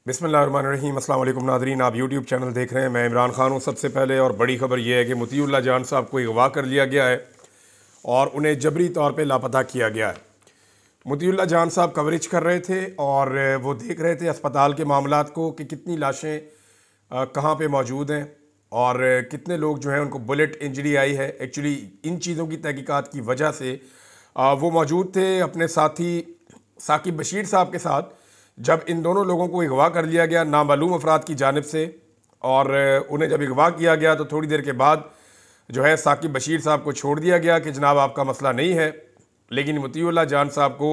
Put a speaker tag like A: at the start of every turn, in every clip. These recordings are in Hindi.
A: बिस्मिल्लाहिर्रहमानिर्रहीम। अस्सलाम वालेकुम नाज़रीन, आप यूट्यूब चैनल देख रहे हैं। मैं इमरान खान हूँ। सबसे पहले और बड़ी खबर यह है कि मोतीउल्लाह जान साहब को अगवा कर लिया गया है और उन्हें जबरी तौर पे लापता किया गया है। मोतीउल्लाह जान साहब कवरेज कर रहे थे और वो देख रहे थे अस्पताल के मामलात को कि कितनी लाशें कहाँ पे मौजूद हैं और कितने लोग जो हैं उनको बुलेट इंजरी आई है। एक्चुअली इन चीज़ों की तहकीकात की वजह से वो मौजूद थे अपने साथी साकिब बशीर साहब के साथ जब इन दोनों लोगों को अगवा कर लिया गया नामालूम अफराद की जानिब से। और उन्हें जब अगवा किया गया तो थोड़ी देर के बाद जो है साकिब बशीर साहब को छोड़ दिया गया कि जनाब आपका मसला नहीं है, लेकिन मोतीउल्लाह जान साहब को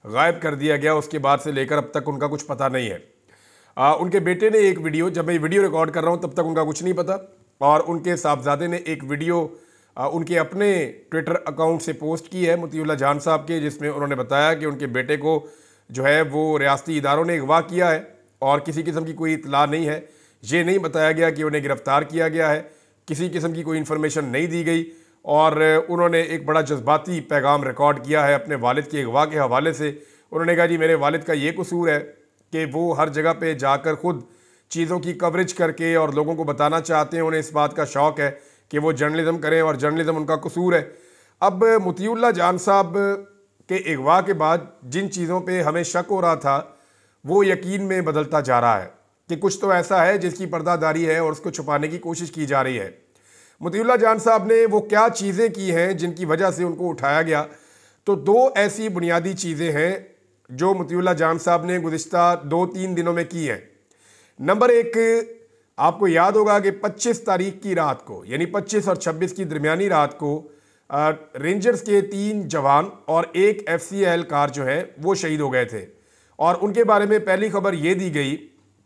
A: गायब कर दिया गया। उसके बाद से लेकर अब तक उनका कुछ पता नहीं है। उनके बेटे ने एक वीडियो, जब मैं वीडियो रिकॉर्ड कर रहा हूँ तब तक उनका कुछ नहीं पता, और उनके साहबजादे ने एक वीडियो उनके अपने ट्विटर अकाउंट से पोस्ट की है मोतीउल्लाह जान साहब के, जिसमें उन्होंने बताया कि उनके बेटे को जो है वो रियासती इदारों ने अगवा किया है और किसी किस्म की कोई इतला नहीं है। ये नहीं बताया गया कि उन्हें गिरफ़्तार किया गया है, किसी किस्म की कोई इन्फॉर्मेशन नहीं दी गई। और उन्होंने एक बड़ा जज्बाती पैगाम रिकॉर्ड किया है अपने वालिद के अगवा के हवाले से। उन्होंने कहा जी मेरे वालिद का ये कसूर है कि वो हर जगह पे जाकर ख़ुद चीज़ों की कवरेज करके और लोगों को बताना चाहते हैं, उन्हें इस बात का शौक़ है कि वो जर्नलिज़म करें और जर्नलिज़म उनका कसूर है। अब मोतीउल्लाह जान साहब के अगवा के बाद जिन चीज़ों पे हमें शक हो रहा था वो यकीन में बदलता जा रहा है कि कुछ तो ऐसा है जिसकी पर्दादारी है और उसको छुपाने की कोशिश की जा रही है। मोतीउल्लाह जान साहब ने वो क्या चीज़ें की हैं जिनकी वजह से उनको उठाया गया, तो दो ऐसी बुनियादी चीज़ें हैं जो मोतीउल्लाह जान साहब ने गुज़िश्ता 2-3 दिनों में की हैं। नंबर एक, आपको याद होगा कि 25 तारीख की रात को, यानी 25 और 26 की दरमियानी रात को रेंजर्स के 3 जवान और एक FCI एहलकार जो है वो शहीद हो गए थे। और उनके बारे में पहली खबर ये दी गई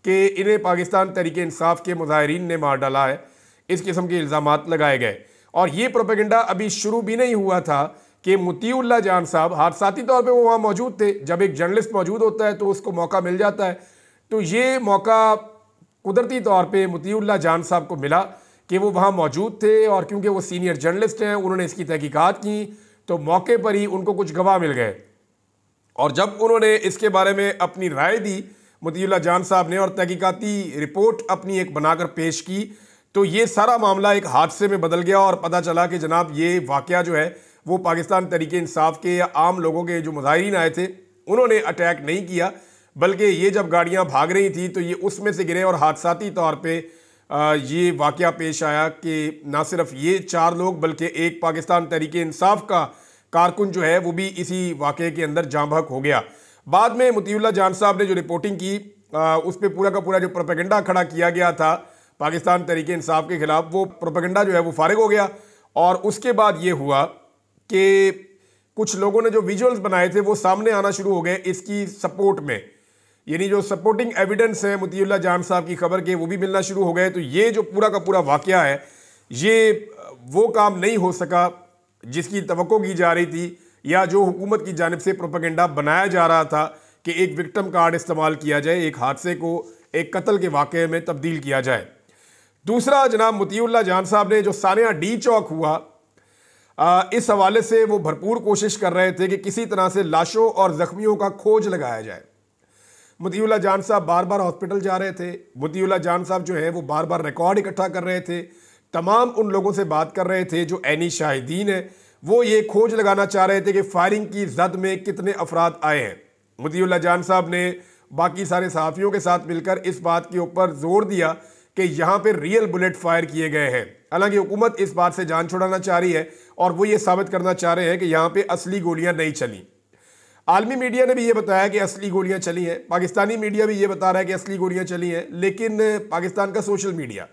A: कि इन्हें पाकिस्तान तहरीक इंसाफ के मुजाहिरीन ने मार डाला है, इस किस्म के इल्ज़ामात लगाए गए। और ये प्रोपेगेंडा अभी शुरू भी नहीं हुआ था कि मोतीउल्लाह जान साहब हादसाती तौर पे वो वहाँ मौजूद थे। जब एक जर्नलिस्ट मौजूद होता है तो उसको मौका मिल जाता है, तो ये मौका कुदरती तौर पे मोतीउल्लाह जान साहब को मिला कि वो वहाँ मौजूद थे। और क्योंकि वो सीनियर जर्नलिस्ट हैं, उन्होंने इसकी तहकीकात की, तो मौके पर ही उनको कुछ गवाह मिल गए। और जब उन्होंने इसके बारे में अपनी राय दी मोतीउल्लाह जान साहब ने और तहकीकाती रिपोर्ट अपनी एक बनाकर पेश की, तो ये सारा मामला एक हादसे में बदल गया और पता चला कि जनाब ये वाक़या जो है वो पाकिस्तान तहरीक इंसाफ के या आम लोगों के जो मुजाहिरीन आए थे उन्होंने अटैक नहीं किया, बल्कि ये जब गाड़ियाँ भाग रही थी तो ये उसमें से गिरे और हादसाती तौर पर ये वाक़या पेश आया कि ना सिर्फ ये 4 लोग बल्कि एक पाकिस्तान तहरीक इंसाफ का कारकुन जो है वो भी इसी वाक़े के अंदर जाँ बहक हो गया। बाद में मोतीउल्लाह जान साहब ने जो रिपोर्टिंग की उस पर पूरा का पूरा जो प्रोपेगेंडा खड़ा किया गया था पाकिस्तान तहरीक इंसाफ के ख़िलाफ़, वो प्रोपेगेंडा जो है वो फारिग हो गया। और उसके बाद ये हुआ कि कुछ लोगों ने जो विजुअल्स बनाए थे वो सामने आना शुरू हो गए इसकी सपोर्ट में, यानी जो सपोर्टिंग एविडेंस है मोतीउल्लाह जान साहब की खबर के वो भी मिलना शुरू हो गए। तो ये जो पूरा का पूरा वाक़या है ये वो काम नहीं हो सका जिसकी तवक्को की जा रही थी या जो हुकूमत की जानिब से प्रोपेगेंडा बनाया जा रहा था कि एक विक्टिम कार्ड इस्तेमाल किया जाए, एक हादसे को एक कत्ल के वाक़े में तब्दील किया जाए। दूसरा, जनाब मोतीउल्लाह जान साहब ने जो सानिया डी चौक हुआ इस हवाले से वो भरपूर कोशिश कर रहे थे कि किसी तरह से लाशों और ज़ख्मियों का खोज लगाया जाए। मोतीउल्लाह जान साहब बार बार हॉस्पिटल जा रहे थे, मोतीउल्लाह जान साहब जो है वो बार बार रिकॉर्ड इकट्ठा कर रहे थे, तमाम उन लोगों से बात कर रहे थे जो ऐनी शाहिदीन है, वो ये खोज लगाना चाह रहे थे कि फायरिंग की जद में कितने अफराद आए हैं। मोतीउल्लाह जान साहब ने बाकी सारे सहाफ़ियों के साथ मिलकर इस बात के ऊपर जोर दिया कि यहाँ पर रियल बुलेट फायर किए गए हैं। हालांकि हुकूमत इस बात से जान छुड़ाना चाह रही है और वो ये साबित करना चाह रहे हैं कि यहाँ पर असली गोलियाँ नहीं चली। आलमी मीडिया ने भी ये बताया कि असली गोलियां चली हैं, पाकिस्तानी मीडिया भी ये बता रहा है कि असली गोलियां चली हैं, लेकिन पाकिस्तान का सोशल मीडिया,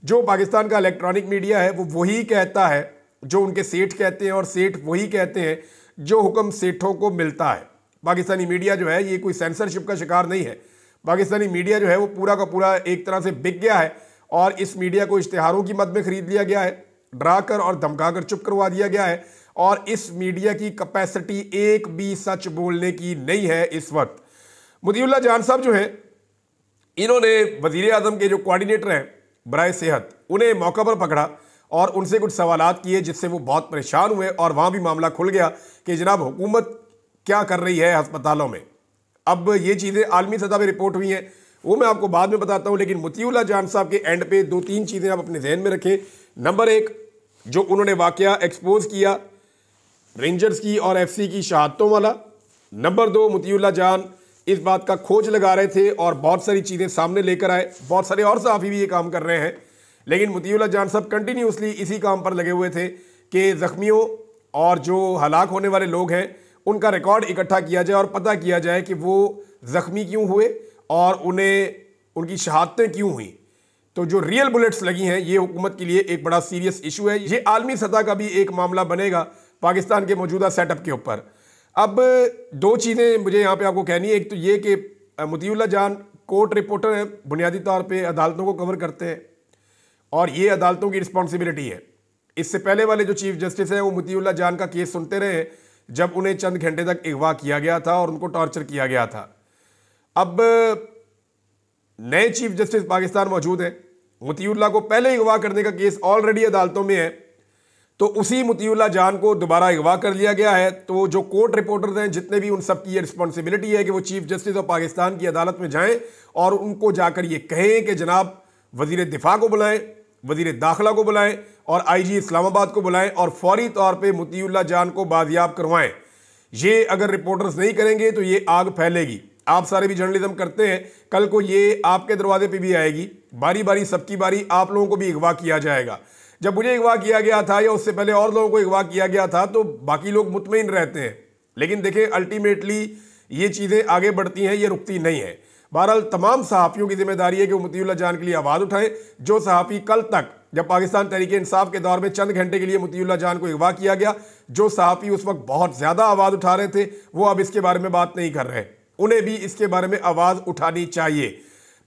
A: जो पाकिस्तान का इलेक्ट्रॉनिक मीडिया है, वो वही कहता है जो उनके सेठ कहते हैं और सेठ वही कहते हैं जो हुक्म सेठों को मिलता है। पाकिस्तानी मीडिया जो है ये कोई सेंसरशिप का शिकार नहीं है। पाकिस्तानी मीडिया जो है वो पूरा का पूरा एक तरह से बिक गया है और इस मीडिया को इश्तिहारों की मद में खरीद लिया गया है, डरा कर और धमका कर चुप करवा दिया गया है। और इस मीडिया की कैपेसिटी एक भी सच बोलने की नहीं है इस वक्त। मोतीउल्लाह जान साहब जो हैं इन्होंने वज़ीर आज़म के जो कोऑर्डिनेटर हैं बराए सेहत, उन्हें मौका पर पकड़ा और उनसे कुछ सवालात किए जिससे वो बहुत परेशान हुए और वहाँ भी मामला खुल गया कि जनाब हुकूमत क्या कर रही है अस्पतालों में। अब ये चीज़ें आलमी सतह पर रिपोर्ट हुई हैं, वो मैं आपको बाद में बताता हूँ। लेकिन मुतीउल्लाह जान साहब के एंड पे 2-3 चीज़ें आप अपने जहन में रखें। नंबर 1, जो उन्होंने वाकया एक्सपोज किया रेंजर्स की और FC की शहादतों वाला। नंबर 2, मुतीउल्लाह जान इस बात का खोज लगा रहे थे और बहुत सारी चीज़ें सामने लेकर आए। बहुत सारे और सहाफ़ी भी ये काम कर रहे हैं, लेकिन मुतीउल्लाह जान साहब कंटिन्यूसली इसी काम पर लगे हुए थे कि ज़ख्मियों और जो हलाक होने वाले लोग हैं उनका रिकॉर्ड इकट्ठा किया जाए और पता किया जाए कि वो ज़ख्मी क्यों हुए और उन्हें उनकी शहादतें क्यों हुई। तो जो रियल बुलेट्स लगी हैं ये हुकूमत के लिए एक बड़ा सीरियस इशू है। ये आलमी सतह का भी एक मामला बनेगा पाकिस्तान के मौजूदा सेटअप के ऊपर। अब 2 चीज़ें मुझे यहाँ पे आपको कहनी है। एक तो ये कि मुतीउल्लाह जान कोर्ट रिपोर्टर हैं, बुनियादी तौर पे अदालतों को कवर करते हैं और ये अदालतों की रिस्पॉन्सिबिलिटी है। इससे पहले वाले जो चीफ जस्टिस हैं वो मुतीउल्लाह जान का केस सुनते रहे जब उन्हें चंद घंटे तक अगवा किया गया था और उनको टॉर्चर किया गया था। अब नए चीफ जस्टिस पाकिस्तान मौजूद हैं, मुतीउल्लाह को पहले अगवा करने का केस ऑलरेडी अदालतों में है, तो उसी मुतीउल्लाह जान को दोबारा अगवा कर लिया गया है। तो जो कोर्ट रिपोर्टर्स हैं जितने भी, उन सब की ये रिस्पॉन्सिबिलिटी है कि वो चीफ जस्टिस ऑफ पाकिस्तान की अदालत में जाएं और उनको जाकर ये कहें कि जनाब वजीर दिफा को बुलाएं, वजीर दाखिला को बुलाएं और IG इस्लामाबाद को बुलाएं और फौरी तौर पे मुतीउल्लाह जान को बाजियाब करवाएं। ये अगर रिपोर्टर्स नहीं करेंगे तो ये आग फैलेगी। आप सारे भी जर्नलिज्म करते हैं, कल को ये आपके दरवाजे पे भी आएगी, बारी बारी सबकी बारी आप लोगों को भी अगवा किया जाएगा। जब मुझे अगवा किया गया था या उससे पहले और लोगों को अगवा किया गया था तो बाकी लोग मुतमईन रहते हैं, लेकिन देखें अल्टीमेटली ये चीज़ें आगे बढ़ती हैं, ये रुकती नहीं है। बहरहाल तमाम सहाफ़ियों की जिम्मेदारी है कि वो मुतीउल्लाह जान के लिए आवाज़ उठाएं। जो सहाफ़ी कल तक जब पाकिस्तान तहरीक इंसाफ के दौर में चंद घंटे के लिए मुतीउल्लाह जान को अगवा किया गया, जो सहाफ़ी उस वक्त बहुत ज़्यादा आवाज़ उठा रहे थे वो अब इसके बारे में बात नहीं कर रहे, उन्हें भी इसके बारे में आवाज़ उठानी चाहिए।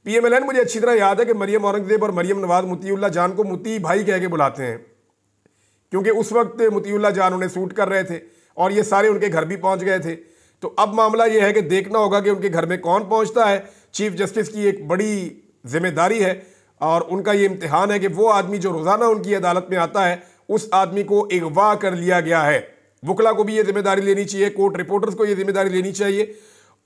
A: PMLN मुझे अच्छी तरह याद है कि मरियम औरंगज़ेब और मरियम नवाज़ मुतीउल्लाह जान को मुती भाई कह के बुलाते हैं, क्योंकि उस वक्त मुतीउल्लाह जान उन्हें सूट कर रहे थे और ये सारे उनके घर भी पहुंच गए थे। तो अब मामला ये है कि देखना होगा कि उनके घर में कौन पहुंचता है। चीफ जस्टिस की एक बड़ी जिम्मेदारी है और उनका ये इम्तिहान है कि वो आदमी जो रोज़ाना उनकी अदालत में आता है उस आदमी को अगवा कर लिया गया है। वकला को भी ये जिम्मेदारी लेनी चाहिए, कोर्ट रिपोर्टर्स को ये जिम्मेदारी लेनी चाहिए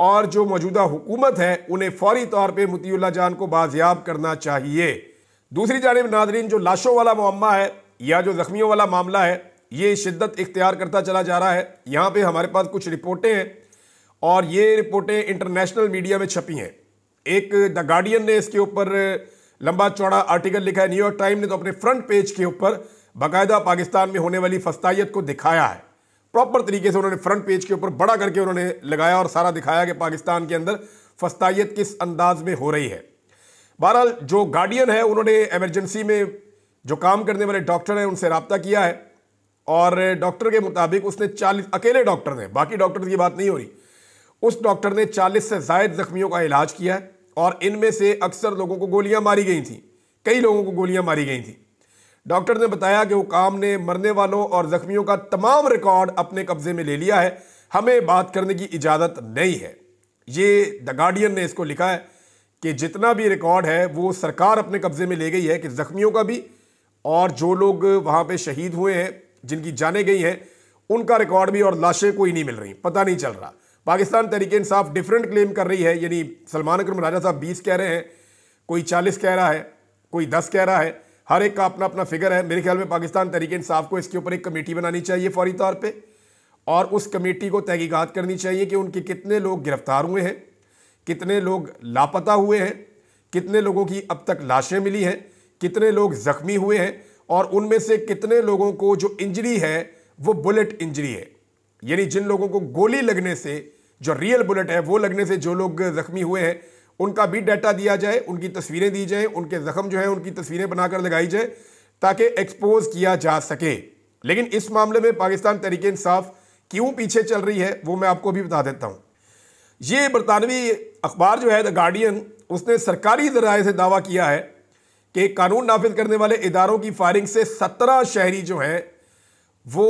A: और जो मौजूदा हुकूमत है उन्हें फौरी तौर पर मुतीउल्लाह जान को बाजियाब करना चाहिए। दूसरी जानिब नाज़रीन, जो लाशों वाला मामला है या जो ज़ख्मियों वाला मामला है ये शिद्दत इख्तियार करता चला जा रहा है। यहाँ पे हमारे पास कुछ रिपोर्टें हैं और ये रिपोर्टें इंटरनेशनल मीडिया में छपी हैं। एक द गार्डियन ने इसके ऊपर लंबा चौड़ा आर्टिकल लिखा है, न्यूयॉर्क टाइम ने तो अपने फ्रंट पेज के ऊपर बाकायदा पाकिस्तान में होने वाली फस्तायत को दिखाया है। प्रॉपर तरीके से उन्होंने फ्रंट पेज के ऊपर बड़ा करके उन्होंने लगाया और सारा दिखाया कि पाकिस्तान के अंदर फस्तायत किस अंदाज में हो रही है। बहरहाल जो गार्डियन है उन्होंने एमरजेंसी में जो काम करने वाले डॉक्टर हैं उनसे रब्ता किया है और डॉक्टर के मुताबिक उसने 40, अकेले डॉक्टर ने, बाकी डॉक्टर की बात नहीं हो रही, उस डॉक्टर ने 40 से ज़ायद ज़ख्मियों का इलाज किया है और इनमें से अक्सर लोगों को गोलियां मारी गई थी, कई लोगों को गोलियां मारी गई थी। डॉक्टर ने बताया कि हुकाम ने मरने वालों और ज़ख्मियों का तमाम रिकॉर्ड अपने कब्जे में ले लिया है, हमें बात करने की इजाज़त नहीं है। ये द गार्डियन ने इसको लिखा है कि जितना भी रिकॉर्ड है वो सरकार अपने कब्जे में ले गई है, कि ज़ख्मियों का भी और जो लोग वहाँ पे शहीद हुए हैं, जिनकी जानें गई हैं, उनका रिकॉर्ड भी, और लाशें कोई नहीं मिल रही, पता नहीं चल रहा। पाकिस्तान तहरीक इंसाफ डिफरेंट क्लेम कर रही है, यानी सलमान अकरम राजा साहब 20 कह रहे हैं, कोई 40 कह रहा है, कोई 10 कह रहा है, हर एक का अपना अपना फिगर है। मेरे ख्याल में पाकिस्तान तहरीक इंसाफ को इसके ऊपर एक कमेटी बनानी चाहिए फौरी तौर पे और उस कमेटी को तहकीकात करनी चाहिए कि उनके कितने लोग गिरफ्तार हुए हैं, कितने लोग लापता हुए हैं, कितने लोगों की अब तक लाशें मिली हैं, कितने लोग ज़ख्मी हुए हैं और उनमें से कितने लोगों को जो इंजरी है वो बुलेट इंजरी है, यानी जिन लोगों को गोली लगने से, जो रियल बुलेट है वो लगने से जो लोग ज़ख्मी हुए हैं उनका भी डाटा दिया जाए, उनकी तस्वीरें दी जाएं, उनके ज़ख्म जो हैं उनकी तस्वीरें बनाकर लगाई जाए ताकि एक्सपोज किया जा सके। लेकिन इस मामले में पाकिस्तान तहरीक इंसाफ क्यों पीछे चल रही है वो मैं आपको भी बता देता हूँ। ये बरतानवी अखबार जो है द गार्डियन, उसने सरकारी ज़राए से दावा किया है कि कानून नाफिज करने वाले इदारों की फायरिंग से 17 शहरी जो हैं वो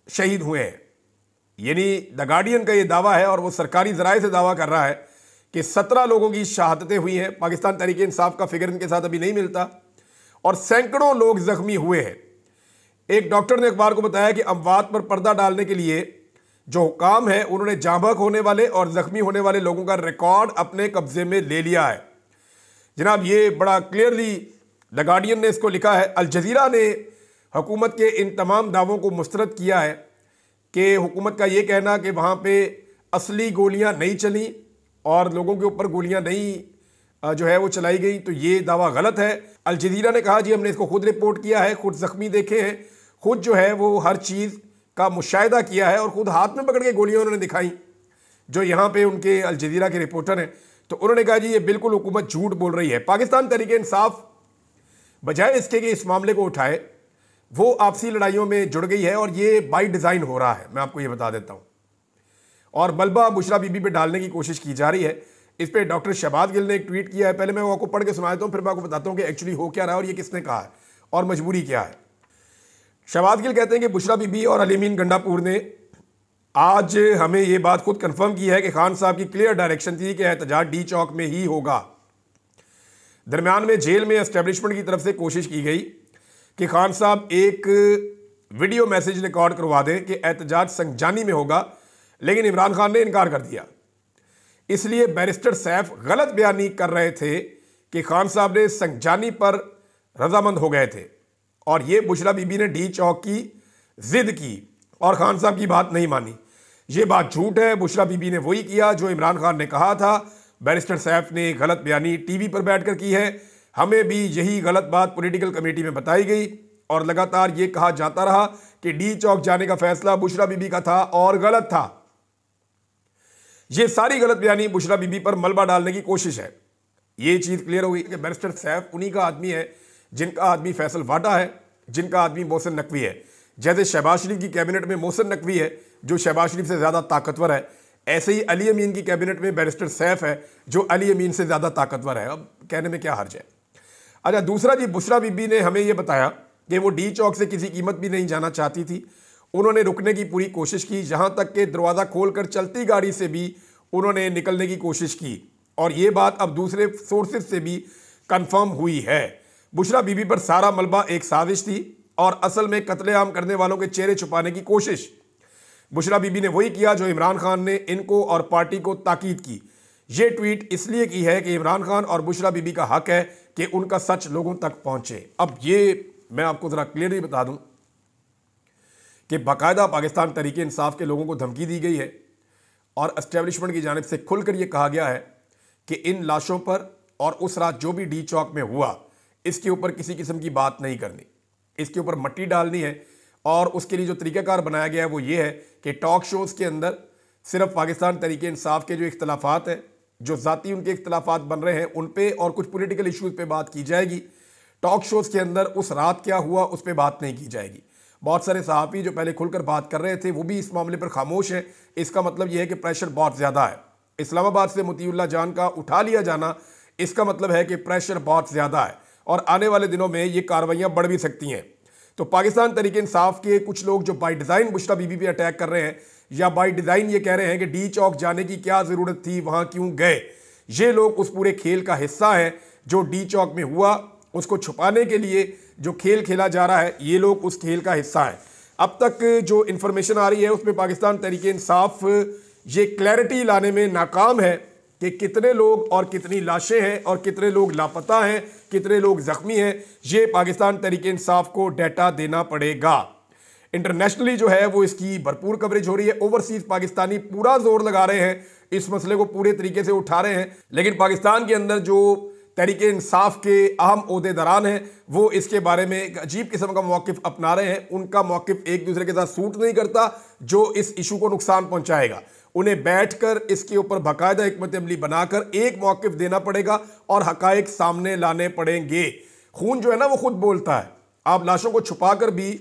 A: शहीद हुए हैं। यानी द गार्डियन का ये दावा है और वो सरकारी ज़राए से दावा कर रहा है कि 17 लोगों की शहादतें हुई हैं। पाकिस्तान तहरीक इंसाफ का फिगर इनके साथ अभी नहीं मिलता और सैकड़ों लोग ज़ख्मी हुए हैं। एक डॉक्टर ने अखबार को बताया कि अमवात पर पर्दा डालने के लिए जो हुक्काम है उन्होंने जाँ बहक होने वाले और ज़ख्मी होने वाले लोगों का रिकॉर्ड अपने कब्जे में ले लिया है। जनाब ये बड़ा क्लियरली द गार्डियन ने इसको लिखा है। अल जज़ीरा ने हुकूमत के इन तमाम दावों को मुस्तरद किया है कि हुकूमत का ये कहना कि वहाँ पे असली गोलियाँ नहीं चली और लोगों के ऊपर गोलियाँ नहीं जो है वो चलाई गई, तो ये दावा गलत है। अल जज़ीरा ने कहा जी हमने इसको खुद रिपोर्ट किया है, खुद ज़ख्मी देखे हैं, खुद जो है वो हर चीज़ का मुशाहिदा किया है और ख़ुद हाथ में पकड़ के गोलियां उन्होंने दिखाई। जो यहाँ पे उनके अल जज़ीरा के रिपोर्टर हैं, तो उन्होंने कहा जी ये बिल्कुल हुकूमत झूठ बोल रही है। पाकिस्तान तहरीक इंसाफ बजाय इसके कि इस मामले को उठाए, वो आपसी लड़ाइयों में जुड़ गई है और ये बाई डिज़ाइन हो रहा है, मैं आपको ये बता देता हूँ। और मलबा बुशरा बीबी पे डालने की कोशिश की जा रही है। इस पर डॉक्टर शहबाज गिल ने एक ट्वीट किया है, पहले मैं वो आपको पढ़ के सुना देता हूँ, फिर मैं आपको बताता हूँ कि एक्चुअली हो क्या रहा है और ये किसने कहा है और मजबूरी क्या है। शहबाज गिल कहते हैं कि बुशरा बीबी और अली अमीन गंडापुर ने आज हमें ये बात खुद कंफर्म की है कि खान साहब की क्लियर डायरेक्शन थी कि एहतजाज डी चौक में ही होगा। दरमियान में जेल में एस्टेब्लिशमेंट की तरफ से कोशिश की गई कि खान साहब एक वीडियो मैसेज रिकॉर्ड करवा दें कि एहतजाज संगजानी में होगा, लेकिन इमरान खान ने इनकार कर दिया। इसलिए बैरिस्टर सैफ गलत बयानी कर रहे थे कि खान साहब ने संगजानी पर रजामंद हो गए थे और ये बुशरा बीबी ने डी चौक की जिद की और खान साहब की बात नहीं मानी। ये बात झूठ है। बुशरा बीबी ने वही किया जो इमरान खान ने कहा था। बैरिस्टर सैफ ने गलत बयानी टीवी पर बैठकर की है। हमें भी यही गलत बात पॉलिटिकल कमेटी में बताई गई और लगातार ये कहा जाता रहा कि डी चौक जाने का फैसला बुशरा बीबी का था और गलत था। ये सारी गलत बयानी बुशरा बीबी पर मलबा डालने की कोशिश है। ये चीज़ क्लियर हो गई कि बैरिस्टर सैफ उन्हीं का आदमी है जिनका आदमी फैसल वाडा है, जिनका आदमी मोहसिन नकवी है। जैसे शहबाज शरीफ की कैबिनेट में मोहसिन नकवी है जो शहबाज शरीफ से ज़्यादा ताकतवर है, ऐसे ही अली अमीन की कैबिनेट में बैरिस्टर सैफ है जो अली अमीन से ज़्यादा ताकतवर है। अब कहने में क्या हर्ज है। अच्छा, दूसरा जी, बुशरा बीबी ने हमें ये बताया कि वो डी चौक से किसी कीमत भी नहीं जाना चाहती थी। उन्होंने रुकने की पूरी कोशिश की, जहाँ तक कि दरवाज़ा खोलकर चलती गाड़ी से भी उन्होंने निकलने की कोशिश की और ये बात अब दूसरे सोर्सेज से भी कंफर्म हुई है। बुशरा बीबी पर सारा मलबा एक साजिश थी और असल में कत्लेआम करने वालों के चेहरे छुपाने की कोशिश। बुशरा बीबी ने वही किया जो इमरान खान ने इनको और पार्टी को ताकीद की। ये ट्वीट इसलिए की है कि इमरान खान और बुशरा बीबी का हक है कि उनका सच लोगों तक पहुंचे। अब ये मैं आपको ज़रा क्लियरली बता दूं कि बाकायदा पाकिस्तान तहरीक इंसाफ के लोगों को धमकी दी गई है और एस्टेब्लिशमेंट की जानिब से खुलकर यह कहा गया है कि इन लाशों पर और उस रात जो भी डी चौक में हुआ, इसके ऊपर किसी किस्म की बात नहीं करनी, इसके ऊपर मट्टी डालनी है। और उसके लिए जो तरीक़ाकार बनाया गया है वो ये है कि टॉक शोज़ के अंदर सिर्फ पाकिस्तान तहरीक इंसाफ के जो इख्तलाफात हैं, जो ज़ाती उनके इख्तलाफात बन रहे हैं, उन पे और कुछ पॉलिटिकल इश्यूज़ पे बात की जाएगी। टॉक शोज़ के अंदर उस रात क्या हुआ उस पर बात नहीं की जाएगी। बहुत सारे सहाफ़ी जो पहले खुलकर बात कर रहे थे वो भी इस मामले पर खामोश हैं। इसका मतलब यह है कि प्रेशर बहुत ज़्यादा है। इस्लामाबाद से मोतीउल्लाह जान का उठा लिया जाना, इसका मतलब है कि प्रेशर बहुत ज़्यादा है और आने वाले दिनों में ये कार्रवाइयाँ बढ़ भी सकती हैं। तो पाकिस्तान तहरीक इंसाफ के कुछ लोग जो बाई डिज़ाइन बुशरा बीबी पे अटैक कर रहे हैं या बाई डिज़ाइन ये कह रहे हैं कि डी चौक जाने की क्या ज़रूरत थी, वहाँ क्यों गए, ये लोग उस पूरे खेल का हिस्सा हैं। जो डी चौक में हुआ उसको छुपाने के लिए जो खेल खेला जा रहा है, ये लोग उस खेल का हिस्सा है। अब तक जो इन्फॉर्मेशन आ रही है उसमें पाकिस्तान तहरीक इंसाफ ये क्लैरिटी लाने में नाकाम है कि कितने लोग और कितनी लाशें हैं और कितने लोग लापता हैं, कितने लोग ज़ख्मी हैं। ये पाकिस्तान तहरीक इंसाफ को डाटा देना पड़ेगा। इंटरनेशनली जो है वो इसकी भरपूर कवरेज हो रही है। ओवरसीज़ पाकिस्तानी पूरा जोर लगा रहे हैं, इस मसले को पूरे तरीके से उठा रहे हैं, लेकिन पाकिस्तान के अंदर जो तहरीक इंसाफ के अहम ओहदेदारान हैं वो इसके बारे में एक अजीब किस्म का मौक़िफ़ अपना रहे हैं। उनका मौक़िफ़ एक दूसरे के साथ सूट नहीं करता जो इस इशू को नुकसान पहुंचाएगा। उन्हें बैठकर इसके ऊपर बाकायदा हिकमत अमली बनाकर एक मौक़िफ़ देना पड़ेगा और हक़ाइक़ सामने लाने पड़ेंगे। खून जो है ना वो खुद बोलता है। आप लाशों को छुपा कर भी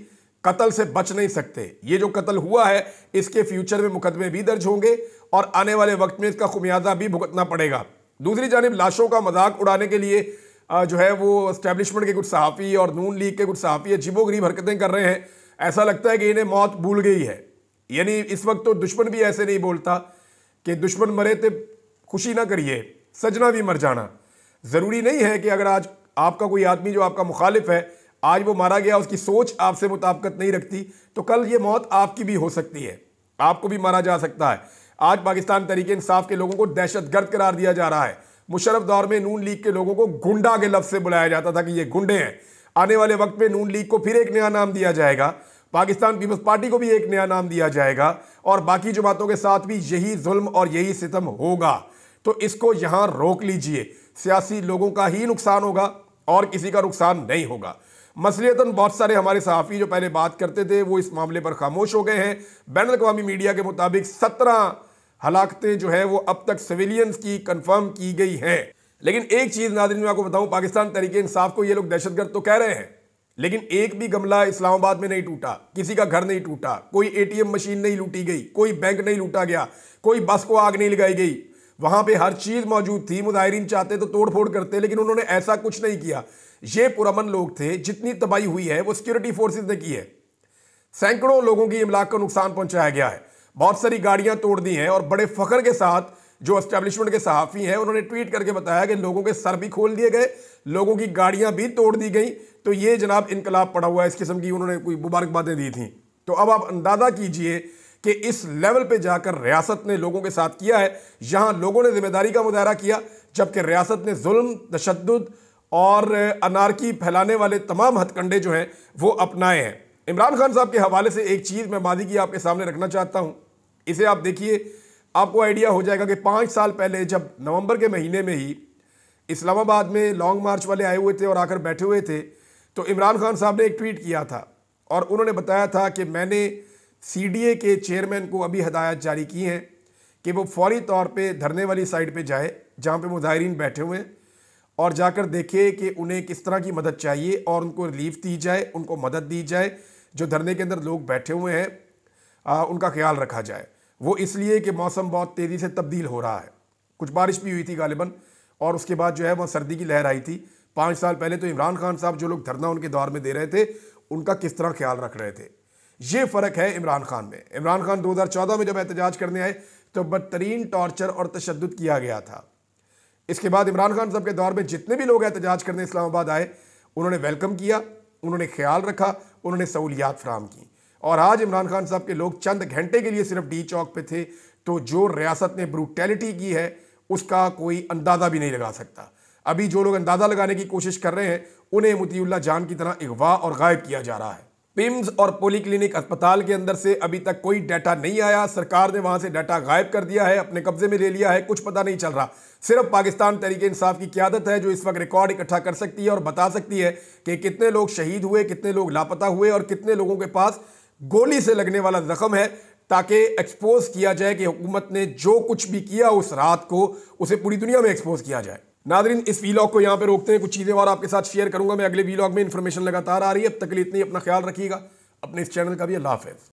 A: कत्ल से बच नहीं सकते। ये जो कत्ल हुआ है इसके फ्यूचर में मुकदमे भी दर्ज होंगे और आने वाले वक्त में इसका खुमियाजा भी भुगतना पड़ेगा। दूसरी जानिब लाशों का मजाक उड़ाने के लिए जो है वो एस्टेब्लिशमेंट के कुछ सहाफ़ी और नून लीग के कुछ सहाफ़ी अजीबोगरीब हरकतें कर रहे हैं। ऐसा लगता है कि इन्हें मौत भूल गई है। यानी इस वक्त तो दुश्मन भी ऐसे नहीं बोलता कि दुश्मन मरे तो खुशी ना करिए, सजना भी मर जाना। ज़रूरी नहीं है कि अगर आज आपका कोई आदमी जो आपका मुखालिफ है, आज वो मारा गया, उसकी सोच आपसे मुताबिकत नहीं रखती, तो कल ये मौत आपकी भी हो सकती है। आपको भी मारा जा सकता है। आज पाकिस्तान तहरीक इंसाफ के लोगों को दहशतगर्द करार दिया जा रहा है। मुशर्रफ दौर में नून लीग के लोगों को गुंडा के लफ्ज से बुलाया जाता था कि ये गुंडे हैं। आने वाले वक्त में नून लीग को फिर एक नया नाम दिया जाएगा, पाकिस्तान पीपल्स पार्टी को भी एक नया नाम दिया जाएगा और बाकी जमातों के साथ भी यही जुल्म और यही सितम होगा। तो इसको यहां रोक लीजिए। सियासी लोगों का ही नुकसान होगा और किसी का नुकसान नहीं होगा। मसलियतन बहुत सारे हमारे सहाफ़ी जो पहले बात करते थे वो इस मामले पर खामोश हो गए हैं। बैनुल अक़वामी मीडिया के मुताबिक 17 हलाकतें जो है वो अब तक सिविलियंस की कंफर्म की गई हैं। लेकिन एक चीज़ नाज़रीन मैं आपको बताऊं, पाकिस्तान तहरीक इंसाफ को ये लोग दहशतगर्द तो कह रहे हैं, लेकिन एक भी गमला इस्लामाबाद में नहीं टूटा, किसी का घर नहीं टूटा, कोई ATM मशीन नहीं लूटी गई, कोई बैंक नहीं लूटा गया, कोई बस को आग नहीं लगाई गई। वहां पे हर चीज मौजूद थी। मुजाहिरीन चाहते तो तोड़फोड़ करते, लेकिन उन्होंने ऐसा कुछ नहीं किया। ये पुरअमन लोग थे। जितनी तबाही हुई है वो सिक्योरिटी फोर्सेस ने की है। सैकड़ों लोगों की इमलाक को नुकसान पहुंचाया गया है, बहुत सारी गाड़ियां तोड़ दी हैं और बड़े फख्र के साथ जो एस्टेब्लिशमेंट के सहाफ़ी हैं उन्होंने ट्वीट करके बताया कि लोगों के सर भी खोल दिए गए, लोगों की गाड़ियां भी तोड़ दी गई। तो ये जनाब इनकलाब पड़ा हुआ है, इस किस्म की उन्होंने कोई मुबारकबादें दी थी। तो अब आप अंदाज़ा कीजिए कि इस लेवल पे जाकर रियासत ने लोगों के साथ किया है। यहां लोगों ने जिम्मेदारी का मुजाहरा किया, जबकि रियासत ने जुल्म, तशद्दुद और अनारकी फैलाने वाले तमाम हथकंडे जो हैं वो अपनाए हैं। इमरान खान साहब के हवाले से एक चीज़ मैं मादी की आपके सामने रखना चाहता हूं। इसे आप देखिए, आपको आइडिया हो जाएगा कि 5 साल पहले जब नवंबर के महीने में ही इस्लामाबाद में लॉन्ग मार्च वाले आए हुए थे और आकर बैठे हुए थे, तो इमरान खान साहब ने एक ट्वीट किया था और उन्होंने बताया था कि मैंने CDA के चेयरमैन को अभी हदायत जारी की हैं कि वो फौरी तौर पे धरने वाली साइड पे जाए जहाँ पे मुजाहिरीन बैठे हुए हैं और जाकर देखे कि उन्हें किस तरह की मदद चाहिए और उनको रिलीफ दी जाए, उनको मदद दी जाए। जो धरने के अंदर लोग बैठे हुए हैं उनका ख्याल रखा जाए। वो इसलिए कि मौसम बहुत तेज़ी से तब्दील हो रहा है, कुछ बारिश भी हुई थी गालिबन और उसके बाद जो है वह सर्दी की लहर आई थी। 5 साल पहले तो इमरान खान साहब जो लोग धरना उनके दौर में दे रहे थे उनका किस तरह ख्याल रख रहे थे, ये फ़र्क है इमरान खान में। इमरान खान 2014 में जब एहतजाज करने आए तो बदतरीन टॉर्चर और तशद्दुद किया गया था। इसके बाद इमरान खान साहब के दौर में जितने भी लोग एहतजाज करने इस्लामाबाद आए उन्होंने वेलकम किया, उन्होंने ख्याल रखा, उन्होंने सहूलियात फराहम की। और आज इमरान खान साहब के लोग चंद घंटे के लिए सिर्फ डी चौक पे थे, तो जो रियासत ने ब्रूटैलिटी की है उसका कोई अंदाज़ा भी नहीं लगा सकता। अभी जो लोग अंदाज़ा लगाने की कोशिश कर रहे हैं उन्हें मोतीउल्लाह जान की तरह अगवा और गायब किया जा रहा है। पिम्स और पॉलीक्लिनिक अस्पताल के अंदर से अभी तक कोई डाटा नहीं आया। सरकार ने वहां से डाटा गायब कर दिया है, अपने कब्जे में ले लिया है, कुछ पता नहीं चल रहा। सिर्फ पाकिस्तान तहरीक इंसाफ की क़यादत है जो इस वक्त रिकॉर्ड इकट्ठा कर सकती है और बता सकती है कि कितने लोग शहीद हुए, कितने लोग लापता हुए और कितने लोगों के पास गोली से लगने वाला जख्म है, ताकि एक्सपोज किया जाए कि हुकूमत ने जो कुछ भी किया उस रात को उसे पूरी दुनिया में एक्सपोज किया जाए। नादरीन, इस वीलॉग को यहाँ पे रोकते हैं, कुछ चीज़ें और आपके साथ शेयर करूंगा मैं अगले वीलॉग में। इंफॉर्मेशन लगातार आ रही है, अब तक के लिए इतनी अपना ख्याल रखिएगा, अपने इस चैनल का भी। अल्लाह हाफ़िज़।